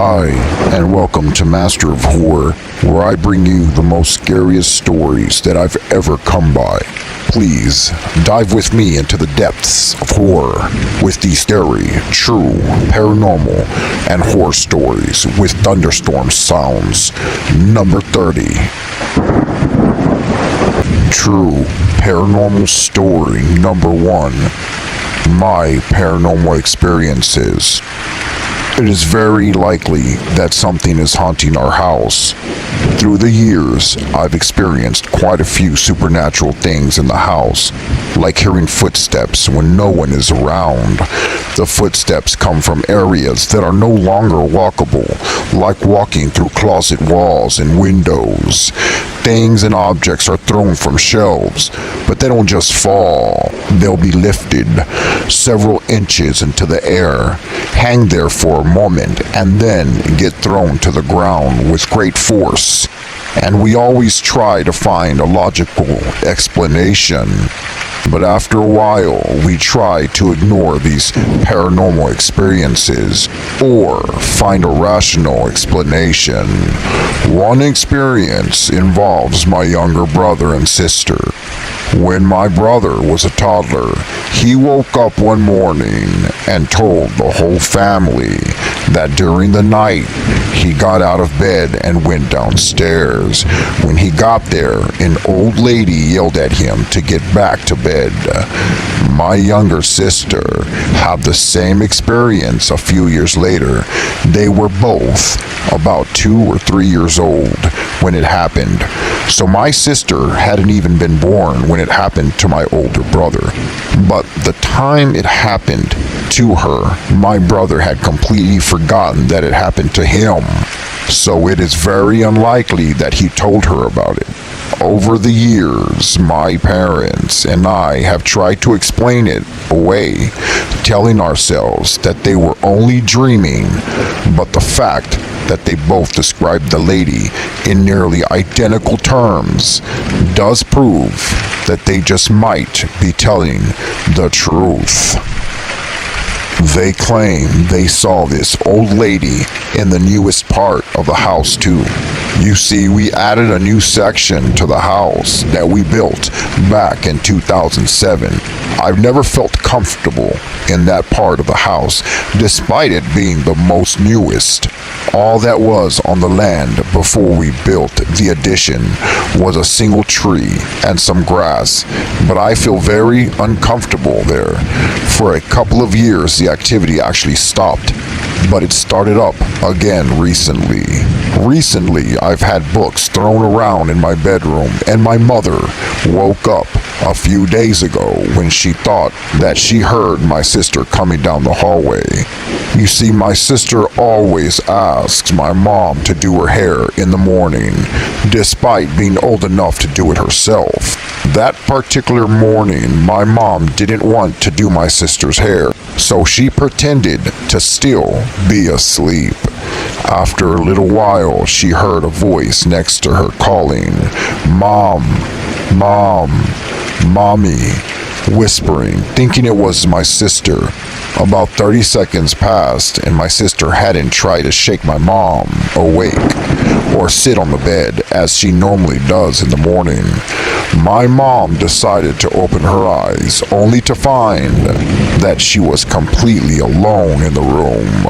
Hi, and welcome to Master of Horror, where I bring you the most scariest stories that I've ever come by. Please, dive with me into the depths of horror with these scary, true, paranormal, and horror stories with Thunderstorm sounds. Number 30. True paranormal story number 1. My paranormal experiences. It is very likely that something is haunting our house. Through the years, I've experienced quite a few supernatural things in the house, like hearing footsteps when no one is around. The footsteps come from areas that are no longer walkable, like walking through closet walls and windows. Things and objects are thrown from shelves, but they don't just fall. They'll be lifted several inches into the air, hang there for a moment, and then get thrown to the ground with great force. And we always try to find a logical explanation. But after a while, we try to ignore these paranormal experiences or find a rational explanation. One experience involves my younger brother and sister. When my brother was a toddler, he woke up one morning and told the whole family that during the night he got out of bed and went downstairs. When he got there, an old lady yelled at him to get back to bed. My younger sister had the same experience a few years later. They were both about 2 or 3 years old when it happened. So my sister hadn't even been born when it happened to my older brother. But the time it happened to her, my brother had completely forgotten that it happened to him. So it is very unlikely that he told her about it. Over the years, my parents and I have tried to explain it away, telling ourselves that they were only dreaming, but the fact that they both described the lady in nearly identical terms does prove that they just might be telling the truth. They claim they saw this old lady in the newest part of the house too. You see, we added a new section to the house that we built back in 2007. I've never felt comfortable in that part of the house, despite it being the most newest. All that was on the land before we built the addition was a single tree and some grass, but I feel very uncomfortable there. For a couple of years, the activity actually stopped, but it started up again recently. Recently, I've had books thrown around in my bedroom, and my mother woke up a few days ago when she thought that she heard my sister coming down the hallway. You see, my sister always asks my mom to do her hair in the morning, despite being old enough to do it herself. That particular morning, my mom didn't want to do my sister's hair, so she pretended to still be asleep. After a little while, she heard a voice next to her calling, "Mom, Mom, Mommy," whispering, thinking it was my sister. About 30 seconds passed, and my sister hadn't tried to shake my mom awake or sit on the bed as she normally does in the morning. My mom decided to open her eyes, only to find that she was completely alone in the room,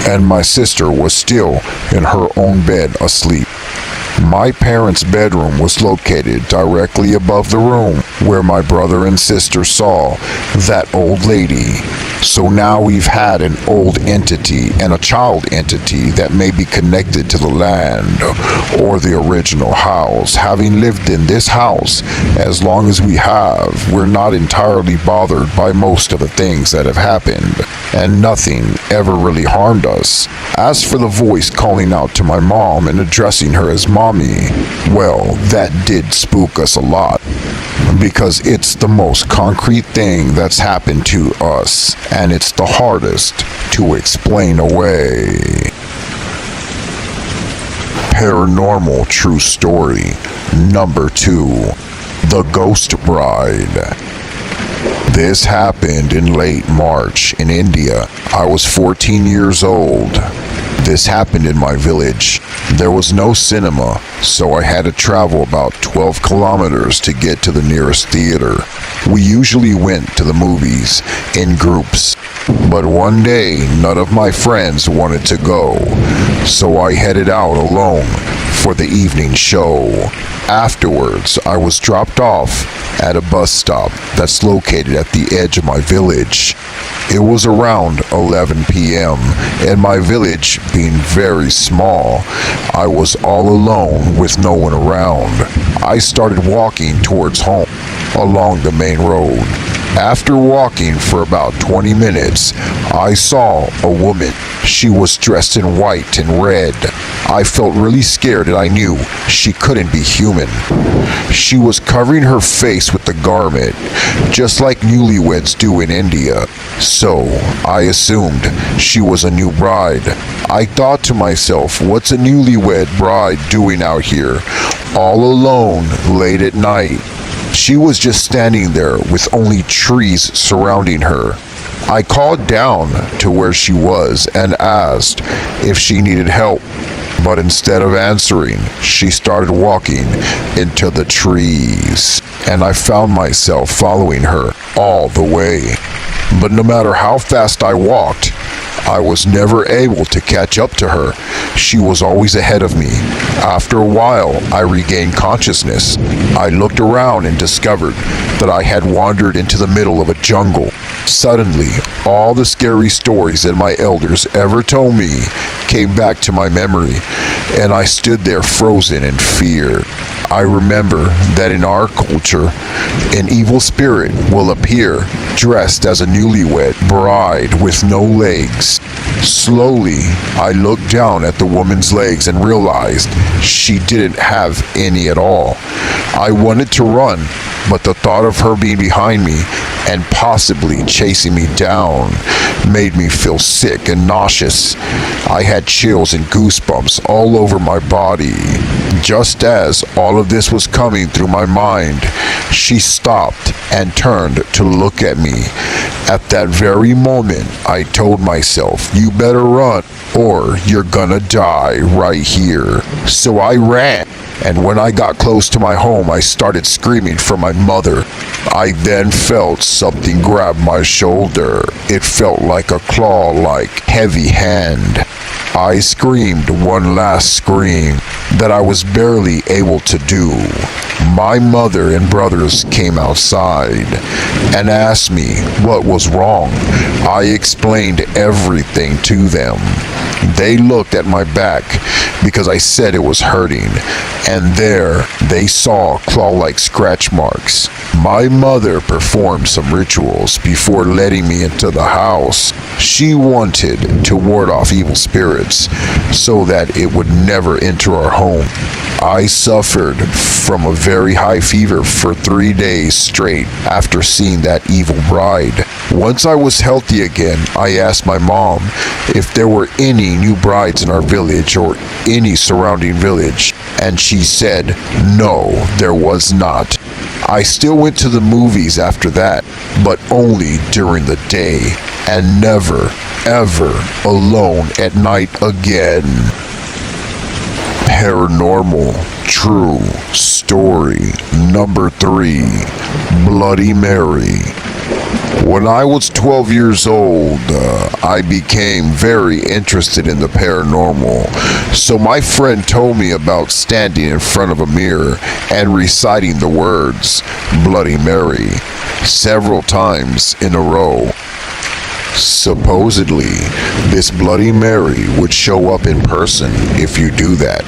and my sister was still in her own bed asleep. My parents' bedroom was located directly above the room where my brother and sister saw that old lady. So now we've had an old entity and a child entity that may be connected to the land or the original house. Having lived in this house as long as we have, we're not entirely bothered by most of the things that have happened, and nothing ever really harmed us. As for the voice calling out to my mom and addressing her as Mommy, well, that did spook us a lot, because it's the most concrete thing that's happened to us, and it's the hardest to explain away. Paranormal true story number 2. The Ghost Bride. This happened in late March in India. I was 14 years old. This happened in my village. There was no cinema, so I had to travel about 12 kilometers to get to the nearest theater. We usually went to the movies in groups, but one day none of my friends wanted to go, so I headed out alone for the evening show. Afterwards, I was dropped off at a bus stop that's located at the edge of my village. It was around 11 p.m., and my village being very small, I was all alone with no one around. I started walking towards home along the main road. After walking for about 20 minutes, I saw a woman. She was dressed in white and red. I felt really scared and I knew she couldn't be human. She was covering her face with the garment, just like newlyweds do in India. So I assumed she was a new bride. I thought to myself, what's a newlywed bride doing out here, all alone, late at night? She was just standing there with only trees surrounding her. I called down to where she was and asked if she needed help, but instead of answering, she started walking into the trees, and I found myself following her all the way. But no matter how fast I walked, I was never able to catch up to her. She was always ahead of me. After a while, I regained consciousness. I looked around and discovered that I had wandered into the middle of a jungle. Suddenly, all the scary stories that my elders ever told me came back to my memory, and I stood there frozen in fear. I remember that in our culture, an evil spirit will appear dressed as a newlywed bride with no legs. Slowly, I looked down at the woman's legs and realized she didn't have any at all. I wanted to run, but the thought of her being behind me and possibly chasing me down made me feel sick and nauseous. I had chills and goosebumps all over my body. Just as all of this was coming through my mind, she stopped and turned to look at me. At that very moment, I told myself, you better run or you're gonna die right here. So I ran, and when I got close to my home, I started screaming for my mother. I then felt something grab my shoulder. It felt like a claw-like heavy hand. I screamed one last scream that I was barely able to do. My mother and brothers came outside and asked me what was wrong. I explained everything to them. They looked at my back because I said it was hurting, and there they saw claw-like scratch marks. My mother performed some rituals before letting me into the house. She wanted to ward off evil spirits so that it would never enter our home. I suffered from a very high fever for 3 days straight after seeing that evil bride. Once I was healthy again, I asked my mom if there were any new brides in our village or any surrounding village, and she said no, there was not. I still went to the movies after that, but only during the day, and never, ever alone at night again. Paranormal True Story number 3, Bloody Mary. When I was 12 years old, I became very interested in the paranormal. So my friend told me about standing in front of a mirror and reciting the words Bloody Mary several times in a row. Supposedly, this Bloody Mary would show up in person if you do that.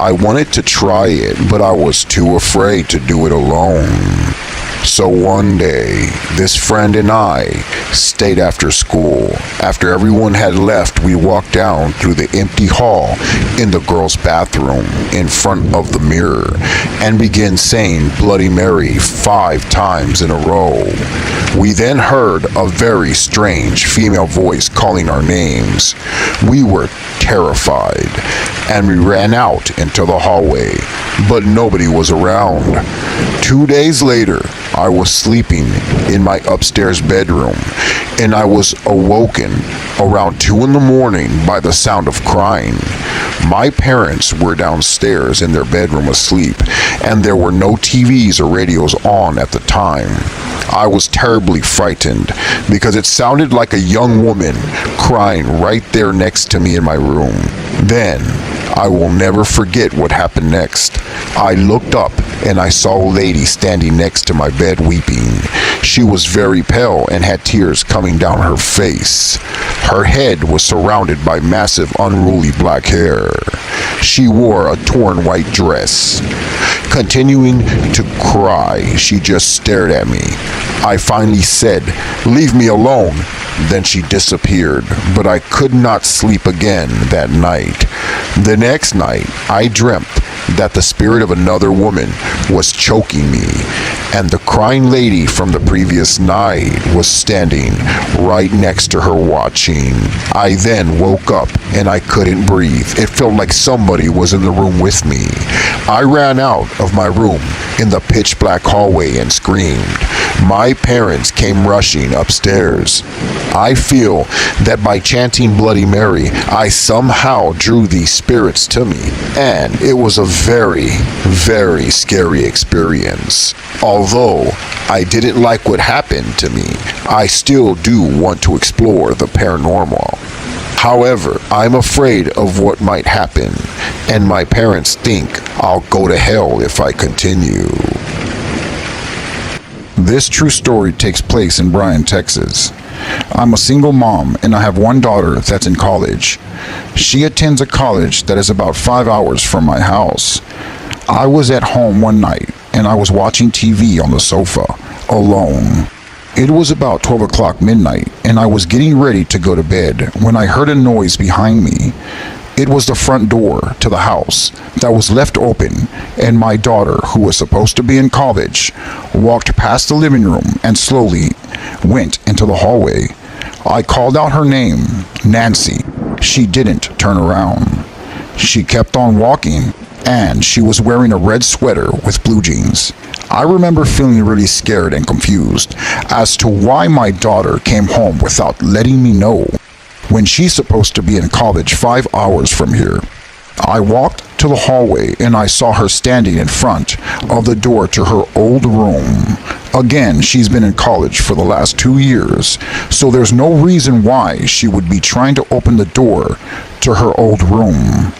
I wanted to try it, but I was too afraid to do it alone. So one day, this friend and I stayed after school. After everyone had left, we walked down through the empty hall in the girls' bathroom in front of the mirror and began saying Bloody Mary 5 times in a row. We then heard a very strange female voice calling our names. We were terrified, and we ran out into the hallway, but nobody was around. 2 days later, I was sleeping in my upstairs bedroom, and I was awoken around 2 in the morning by the sound of crying. My parents were downstairs in their bedroom asleep, and there were no TVs or radios on at the time. I was terribly frightened because it sounded like a young woman crying right there next to me in my room. Then, I will never forget what happened next. I looked up and I saw a lady standing next to my bed weeping. She was very pale and had tears coming down her face. Her head was surrounded by massive unruly black hair. She wore a torn white dress. Continuing to cry, she just stared at me. I finally said, "Leave me alone." Then she disappeared, but I could not sleep again that night. The next night, I dreamt that the spirit of another woman was choking me, and the crying lady from the previous night was standing right next to her watching. I then woke up and I couldn't breathe. It felt like somebody was in the room with me. I ran out of my room in the pitch black hallway and screamed. My parents came rushing upstairs. I feel that by chanting Bloody Mary, I somehow drew these spirits to me, and it was a very, very scary experience. Although I didn't like what happened to me, I still do want to explore the paranormal. However, I'm afraid of what might happen, and my parents think I'll go to hell if I continue. This true story takes place in Bryan, Texas. I'm a single mom and I have one daughter that's in college. She attends a college that is about 5 hours from my house. I was at home one night and I was watching TV on the sofa, alone. It was about 12 o'clock midnight and I was getting ready to go to bed when I heard a noise behind me. It was the front door to the house that was left open, and my daughter, who was supposed to be in college, walked past the living room and slowly went into the hallway. I called out her name, Nancy. She didn't turn around. She kept on walking, and she was wearing a red sweater with blue jeans. I remember feeling really scared and confused as to why my daughter came home without letting me know, when she's supposed to be in college 5 hours from here. I walked to the hallway and I saw her standing in front of the door to her old room. Again, she's been in college for the last 2 years, so there's no reason why she would be trying to open the door to her old room.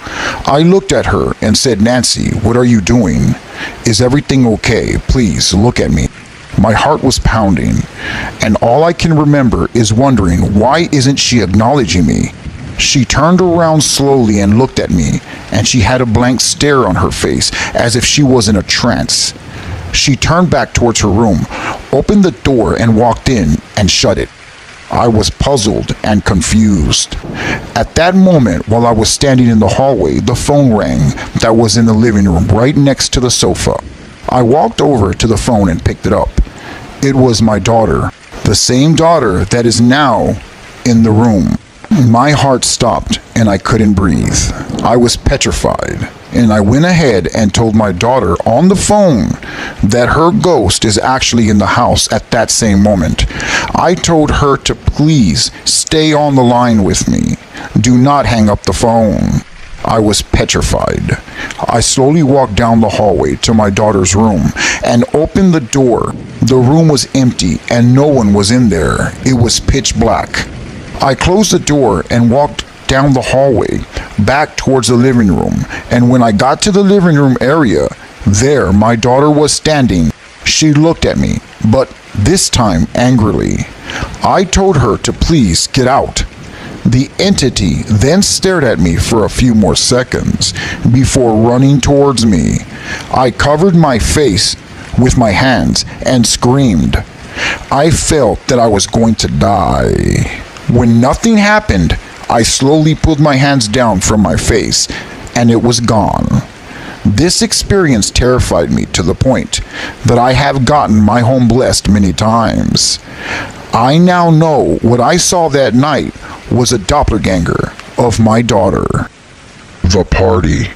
I looked at her and said, "Nancy, what are you doing? Is everything okay? Please look at me." My heart was pounding, and all I can remember is wondering, why isn't she acknowledging me? She turned around slowly and looked at me, and she had a blank stare on her face, as if she was in a trance. She turned back towards her room, opened the door and walked in and shut it. I was puzzled and confused. At that moment, while I was standing in the hallway, the phone rang that was in the living room right next to the sofa. I walked over to the phone and picked it up. It was my daughter, the same daughter that is now in the room. My heart stopped and I couldn't breathe. I was petrified, and I went ahead and told my daughter on the phone that her ghost is actually in the house at that same moment. I told her to please stay on the line with me. Do not hang up the phone. I was petrified. I slowly walked down the hallway to my daughter's room and opened the door. The room was empty and no one was in there. It was pitch black. I closed the door and walked down the hallway back towards the living room, and when I got to the living room area, there my daughter was standing. She looked at me, but this time angrily. I told her to please get out. The entity then stared at me for a few more seconds before running towards me. I covered my face with my hands and screamed. I felt that I was going to die. When nothing happened, I slowly pulled my hands down from my face, and it was gone. This experience terrified me to the point that I have gotten my home blessed many times. I now know what I saw that night was a doppelganger, of my daughter. The party.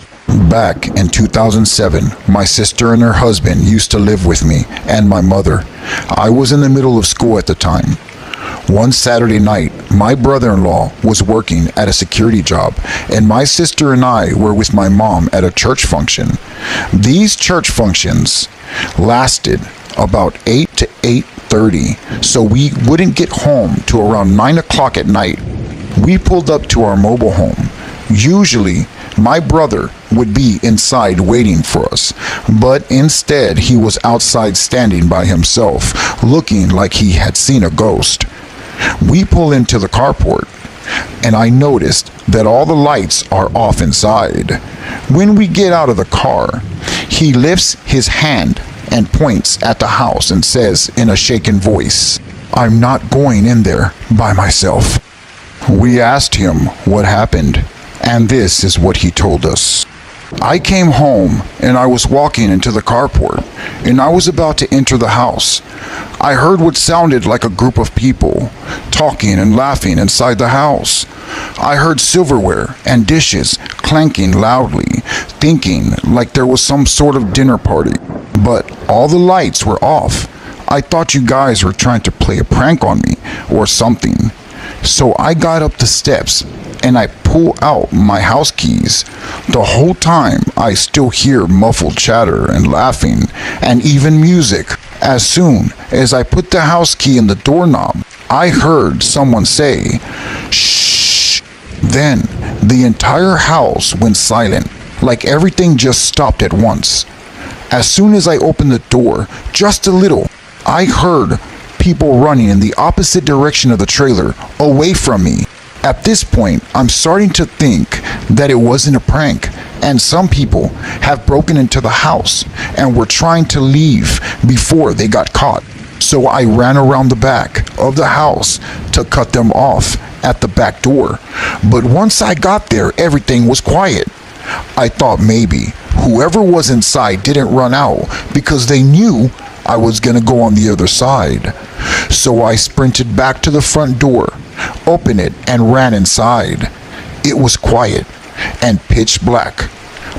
Back in 2007, my sister and her husband used to live with me and my mother. I was in the middle of school at the time. One Saturday night, my brother-in-law was working at a security job, and my sister and I were with my mom at a church function. These church functions lasted about 8 to 8:30, so we wouldn't get home to around 9 o'clock at night. We pulled up to our mobile home. Usually, my brother would be inside waiting for us, but instead he was outside standing by himself, looking like he had seen a ghost. We pull into the carport, and I noticed that all the lights are off inside. When we get out of the car, he lifts his hand and points at the house and says in a shaken voice, "I'm not going in there by myself." We asked him what happened, and this is what he told us. "I came home and I was walking into the carport, and I was about to enter the house. I heard what sounded like a group of people talking and laughing inside the house. I heard silverware and dishes clanking loudly, thinking like there was some sort of dinner party, but all the lights were off. I thought you guys were trying to play a prank on me or something. So I got up the steps and I pull out my house keys. The whole time I still hear muffled chatter and laughing and even music. As soon as I put the house key in the doorknob, I heard someone say, 'Shh.' Then the entire house went silent, like everything just stopped at once. As soon as I opened the door, just a little, I heard people running in the opposite direction of the trailer, away from me. At this point, I'm starting to think that it wasn't a prank, and some people have broken into the house and were trying to leave before they got caught. So I ran around the back of the house to cut them off at the back door. But once I got there, everything was quiet. I thought maybe whoever was inside didn't run out because they knew I was gonna go on the other side. So I sprinted back to the front door, opened it, and ran inside. It was quiet and pitch black.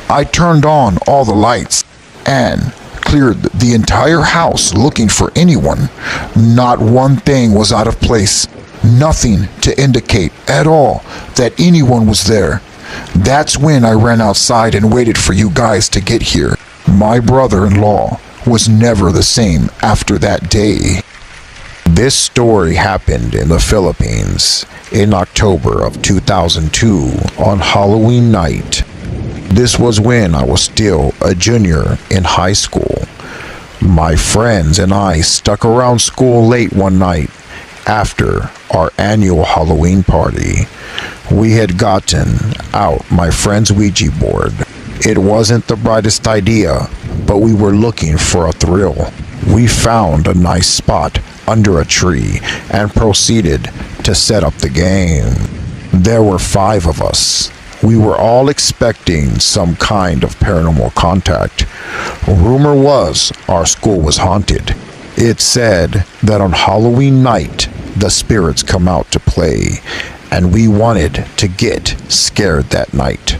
I turned on all the lights and cleared the entire house looking for anyone. Not one thing was out of place. Nothing to indicate at all that anyone was there. That's when I ran outside and waited for you guys to get here. My brother-in-law was never the same after that day." This story happened in the Philippines in October of 2002 on Halloween night. This was when I was still a junior in high school. My friends and I stuck around school late one night after our annual Halloween party. We had gotten out my friend's Ouija board. It wasn't the brightest idea, but we were looking for a thrill. We found a nice spot under a tree and proceeded to set up the game. There were 5 of us. We were all expecting some kind of paranormal contact. Rumor was our school was haunted. It said that on Halloween night, the spirits come out to play, and we wanted to get scared that night.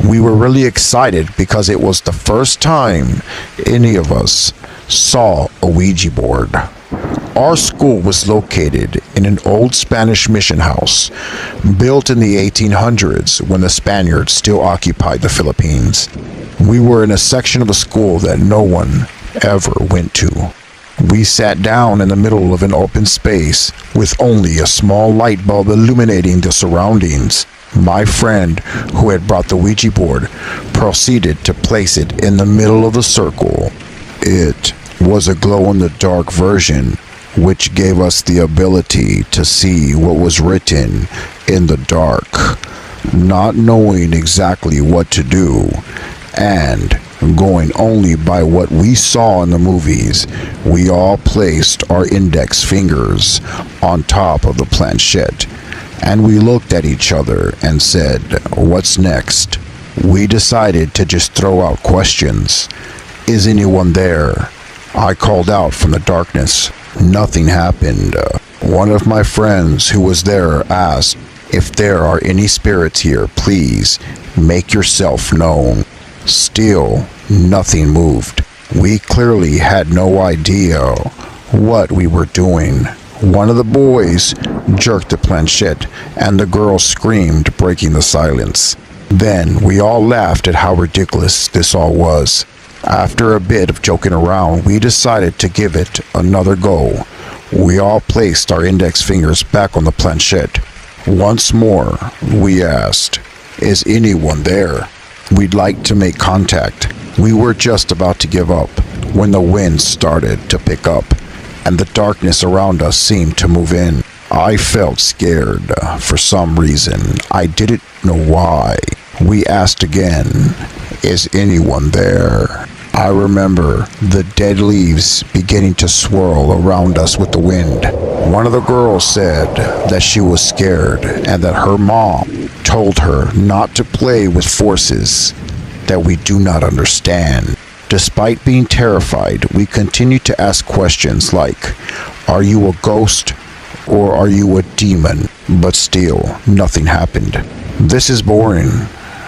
We were really excited because it was the first time any of us saw a Ouija board. Our school was located in an old Spanish mission house built in the 1800s when the Spaniards still occupied the Philippines. We were in a section of the school that no one ever went to. We sat down in the middle of an open space with only a small light bulb illuminating the surroundings. My friend, who had brought the Ouija board, proceeded to place it in the middle of the circle. It was a glow-in-the-dark version, which gave us the ability to see what was written in the dark. Not knowing exactly what to do, and going only by what we saw in the movies, we all placed our index fingers on top of the planchette, and we looked at each other and said, "What's next?" We decided to just throw out questions. "Is anyone there?" I called out from the darkness. Nothing happened. One of my friends who was there asked, If there are any spirits here, please make yourself known. Still, nothing moved. We clearly had no idea what we were doing. One of the boys jerked the planchette, and the girl screamed, breaking the silence. Then we all laughed at how ridiculous this all was. After a bit of joking around, we decided to give it another go. We all placed our index fingers back on the planchette. Once more, we asked, "Is anyone there? We'd like to make contact." We were just about to give up when the wind started to pick up, and the darkness around us seemed to move in. I felt scared for some reason. I didn't know why. We asked again, "Is anyone there?" I remember the dead leaves beginning to swirl around us with the wind. One of the girls said that she was scared and that her mom told her not to play with forces that we do not understand. Despite being terrified, we continued to ask questions like, "Are you a ghost or are you a demon?" But still, nothing happened. "This is boring.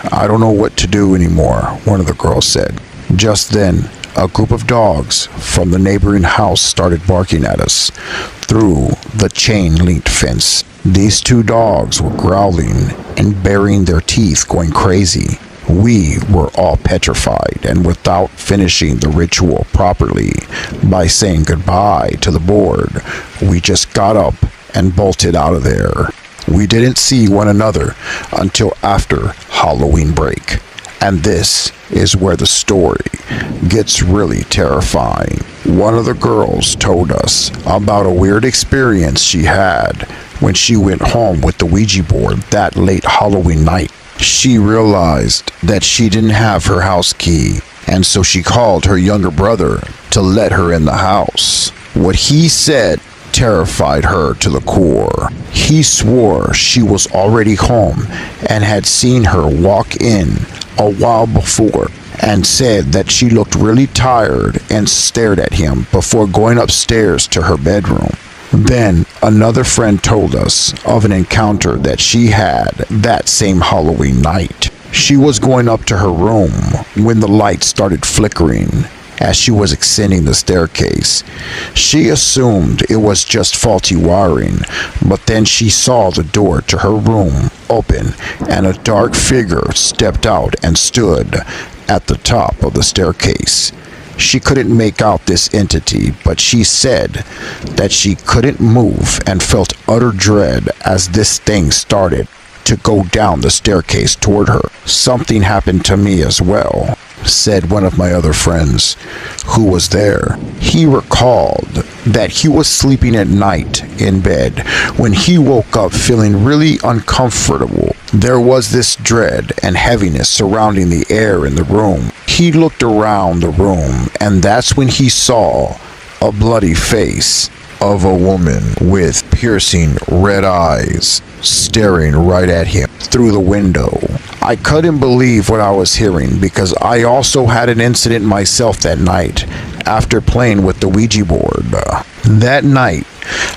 I don't know what to do anymore," one of the girls said. Just then, a group of dogs from the neighboring house started barking at us through the chain-linked fence. These two dogs were growling and baring their teeth, going crazy. We were all petrified, and without finishing the ritual properly by saying goodbye to the board, we just got up and bolted out of there. We didn't see one another until after Halloween break. And this is where the story gets really terrifying. One of the girls told us about a weird experience she had when she went home with the Ouija board that late Halloween night. She realized that she didn't have her house key, and so she called her younger brother to let her in the house. What he said terrified her to the core. He swore she was already home and had seen her walk in a while before, and said that she looked really tired and stared at him before going upstairs to her bedroom. Then another friend told us of an encounter that she had that same Halloween night. She was going up to her room when the light started flickering as she was ascending the staircase. She assumed it was just faulty wiring, but then she saw the door to her room open and a dark figure stepped out and stood at the top of the staircase. She couldn't make out this entity, but she said that she couldn't move and felt utter dread as this thing started to go down the staircase toward her. "Something happened to me as well," said one of my other friends who was there. He recalled that he was sleeping at night in bed when he woke up feeling really uncomfortable. There was this dread and heaviness surrounding the air in the room. He looked around the room, and that's when he saw a bloody face of a woman with piercing red eyes staring right at him through the window. I couldn't believe what I was hearing because I also had an incident myself that night after playing with the Ouija board. That night,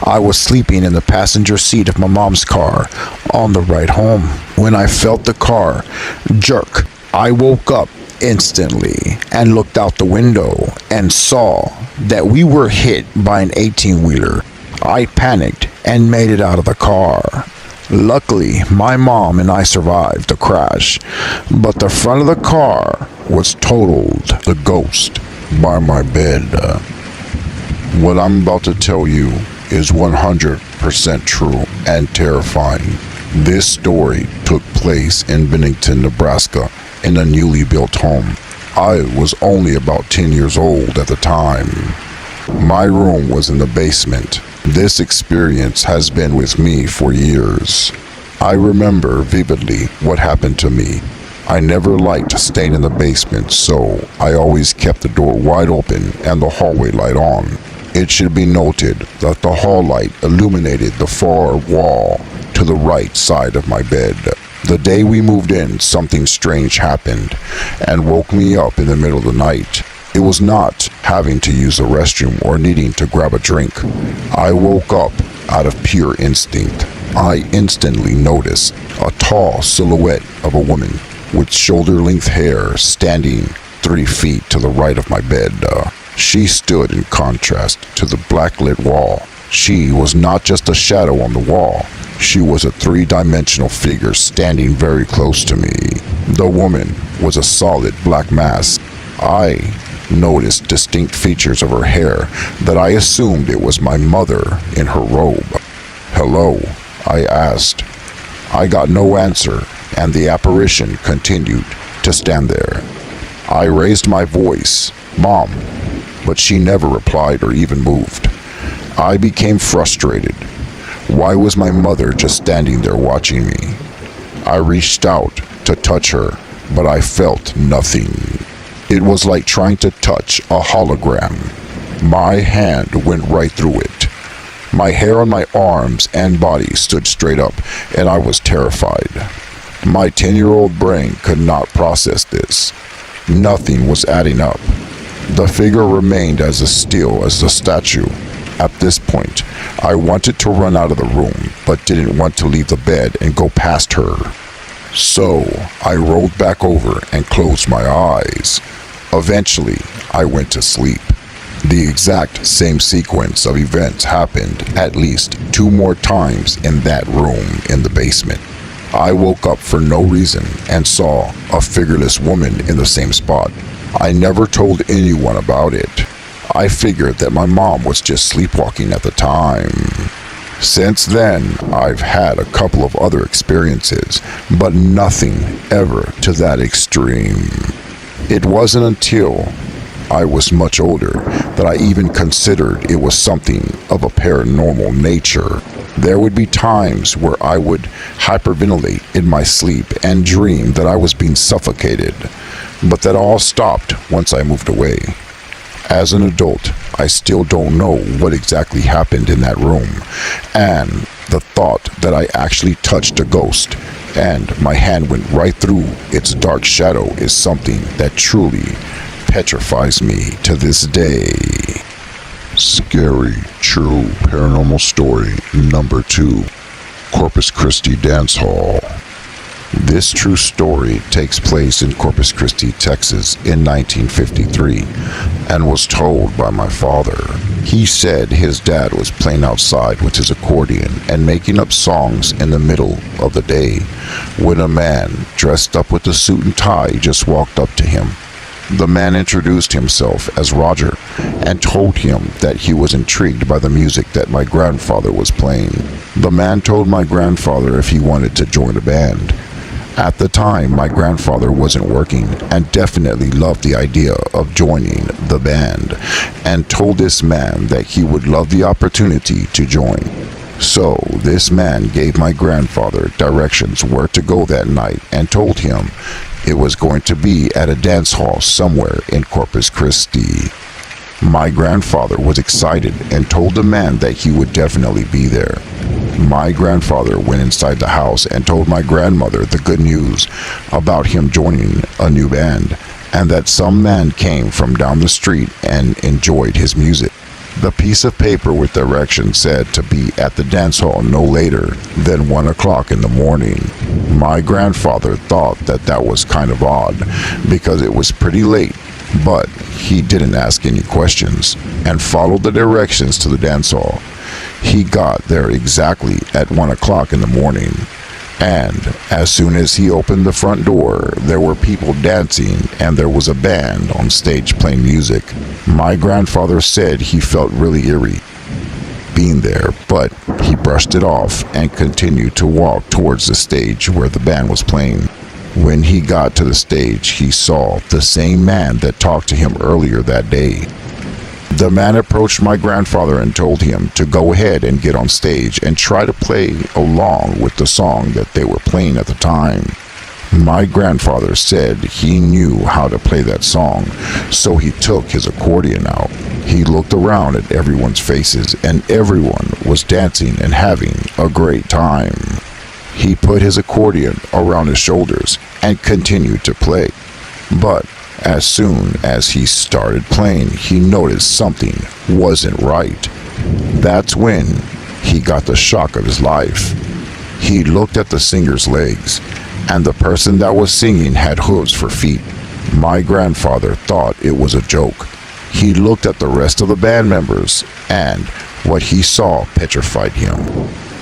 I was sleeping in the passenger seat of my mom's car on the ride home when I felt the car jerk. I woke up instantly and looked out the window and saw that we were hit by an 18-wheeler. I panicked and made it out of the car. Luckily, my mom and I survived the crash, but the front of the car was totaled. The ghost by my bed. What I'm about to tell you is 100% true and terrifying. This story took place in Bennington, Nebraska, in a newly built home. I was only about 10 years old at the time. My room was in the basement. This experience has been with me for years. I remember vividly what happened to me. I never liked staying in the basement, so I always kept the door wide open and the hallway light on. It should be noted that the hall light illuminated the far wall to the right side of my bed. The day we moved in, something strange happened and woke me up in the middle of the night. It was not having to use the restroom or needing to grab a drink. I woke up out of pure instinct, I instantly noticed a tall silhouette of a woman with shoulder-length hair standing 3 feet to the right of my bed. She stood in contrast to the black-lit wall. She was not just a shadow on the wall. She was a 3-dimensional figure standing very close to me. The woman was a solid black mass. I noticed distinct features of her hair that I assumed it was my mother in her robe. "Hello?" I asked. I got no answer, and the apparition continued to stand there. I raised my voice, "Mom," but she never replied or even moved. I became frustrated. Why was my mother just standing there watching me? I reached out to touch her, but I felt nothing. It was like trying to touch a hologram. My hand went right through it. My hair on my arms and body stood straight up, and I was terrified. My 10-year-old brain could not process this. Nothing was adding up. The figure remained as still as the statue. At this point, I wanted to run out of the room, but didn't want to leave the bed and go past her. So, I rolled back over and closed my eyes. Eventually, I went to sleep. The exact same sequence of events happened at least 2 more times in that room in the basement. I woke up for no reason and saw a figureless woman in the same spot. I never told anyone about it. I figured that my mom was just sleepwalking at the time. Since then, I've had a couple of other experiences, but nothing ever to that extreme. It wasn't until I was much older that I even considered it was something of a paranormal nature. There would be times where I would hyperventilate in my sleep and dream that I was being suffocated, but that all stopped once I moved away. As an adult, I still don't know what exactly happened in that room, and the thought that I actually touched a ghost and my hand went right through its dark shadow is something that truly petrifies me to this day. Scary, true paranormal story number 2, Corpus Christi Dance Hall. This true story takes place in Corpus Christi, Texas in 1953 and was told by my father. He said his dad was playing outside with his accordion and making up songs in the middle of the day when a man dressed up with a suit and tie just walked up to him. The man introduced himself as Roger and told him that he was intrigued by the music that my grandfather was playing. The man told my grandfather if he wanted to join a band. At the time, my grandfather wasn't working and definitely loved the idea of joining the band and told this man that he would love the opportunity to join. So this man gave my grandfather directions where to go that night and told him it was going to be at a dance hall somewhere in Corpus Christi. My grandfather was excited and told the man that he would definitely be there. My grandfather went inside the house and told my grandmother the good news about him joining a new band and that some man came from down the street and enjoyed his music. The piece of paper with directions said to be at the dance hall no later than 1 o'clock in the morning. My grandfather thought that that was kind of odd because it was pretty late, but he didn't ask any questions and followed the directions to the dance hall. He got there exactly at 1 o'clock in the morning, and as soon as he opened the front door, there were people dancing and there was a band on stage playing music. My grandfather said he felt really eerie being there, but he brushed it off and continued to walk towards the stage where the band was playing. When he got to the stage, he saw the same man that talked to him earlier that day. The man approached my grandfather and told him to go ahead and get on stage and try to play along with the song that they were playing at the time. My grandfather said he knew how to play that song, so he took his accordion out. He looked around at everyone's faces and everyone was dancing and having a great time. He put his accordion around his shoulders and continued to play. But as soon as he started playing, he noticed something wasn't right. That's when he got the shock of his life. He looked at the singer's legs, and the person that was singing had hooves for feet. My grandfather thought it was a joke. He looked at the rest of the band members, and what he saw petrified him.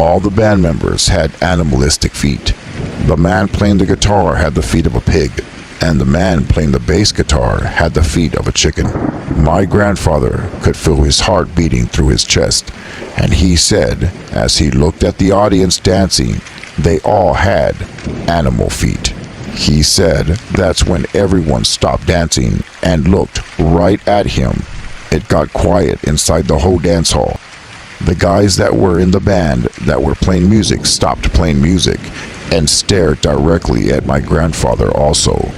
All the band members had animalistic feet. The man playing the guitar had the feet of a pig, and the man playing the bass guitar had the feet of a chicken. My grandfather could feel his heart beating through his chest, and he said, as he looked at the audience dancing, they all had animal feet. He said that's when everyone stopped dancing and looked right at him. It got quiet inside the whole dance hall. The guys that were in the band that were playing music stopped playing music and stared directly at my grandfather also.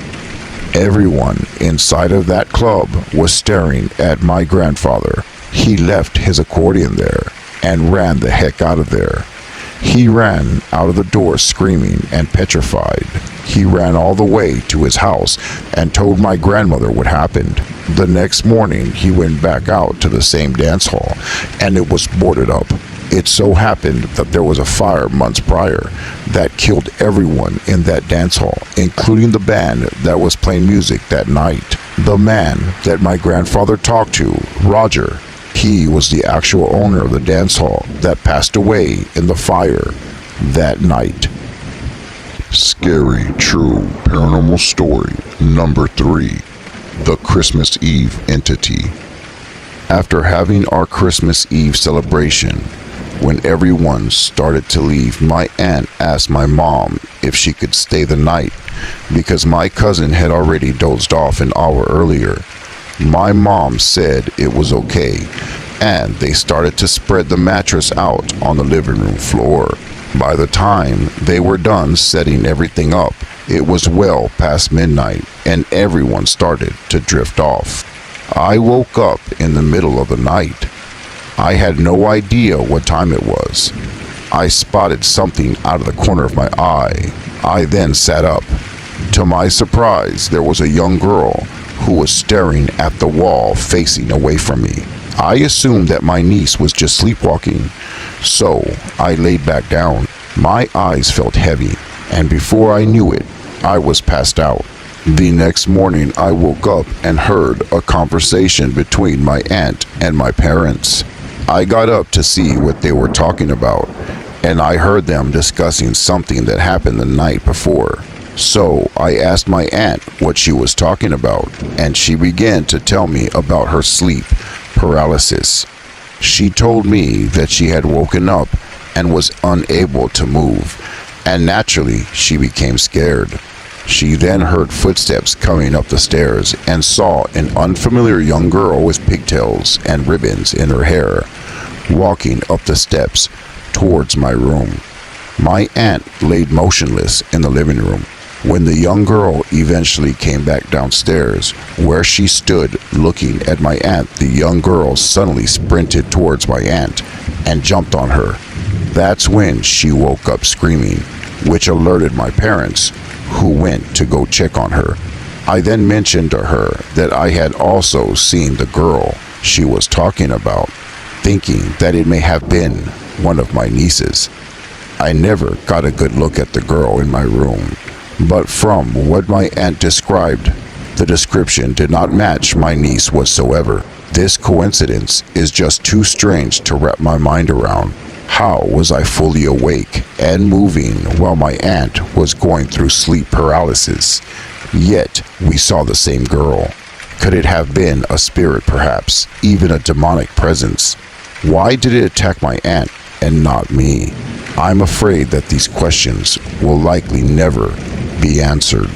Everyone inside of that club was staring at my grandfather. He left his accordion there and ran the heck out of there. He ran out of the door screaming and petrified. He ran all the way to his house and told my grandmother what happened. The next morning, he went back out to the same dance hall, and it was boarded up. It so happened that there was a fire months prior that killed everyone in that dance hall, including the band that was playing music that night. The man that my grandfather talked to, Roger, he was the actual owner of the dance hall that passed away in the fire that night. Scary, true paranormal story number 3. The Christmas Eve Entity. After having our Christmas Eve celebration, when everyone started to leave, my aunt asked my mom if she could stay the night because my cousin had already dozed off an hour earlier. My mom said it was okay, and they started to spread the mattress out on the living room floor. By the time they were done setting everything up, it was well past midnight, and everyone started to drift off. I woke up in the middle of the night. I had no idea what time it was. I spotted something out of the corner of my eye. I then sat up. To my surprise, there was a young girl who was staring at the wall facing away from me. I assumed that my niece was just sleepwalking, so I laid back down. My eyes felt heavy, and before I knew it, I was passed out. The next morning, I woke up and heard a conversation between my aunt and my parents. I got up to see what they were talking about, and I heard them discussing something that happened the night before. So I asked my aunt what she was talking about, and she began to tell me about her sleep paralysis. She told me that she had woken up and was unable to move, and naturally she became scared. She then heard footsteps coming up the stairs and saw an unfamiliar young girl with pigtails and ribbons in her hair walking up the steps towards my room. My aunt laid motionless in the living room. When the young girl eventually came back downstairs, where she stood looking at my aunt, the young girl suddenly sprinted towards my aunt and jumped on her. That's when she woke up screaming, which alerted my parents, who went to go check on her. I then mentioned to her that I had also seen the girl she was talking about, thinking that it may have been one of my nieces. I never got a good look at the girl in my room, but from what my aunt described, the description did not match my niece whatsoever. This coincidence is just too strange to wrap my mind around. How was I fully awake and moving while my aunt was going through sleep paralysis? Yet we saw the same girl. Could it have been a spirit perhaps, even a demonic presence? Why did it attack my aunt and not me? I'm afraid that these questions will likely never be answered.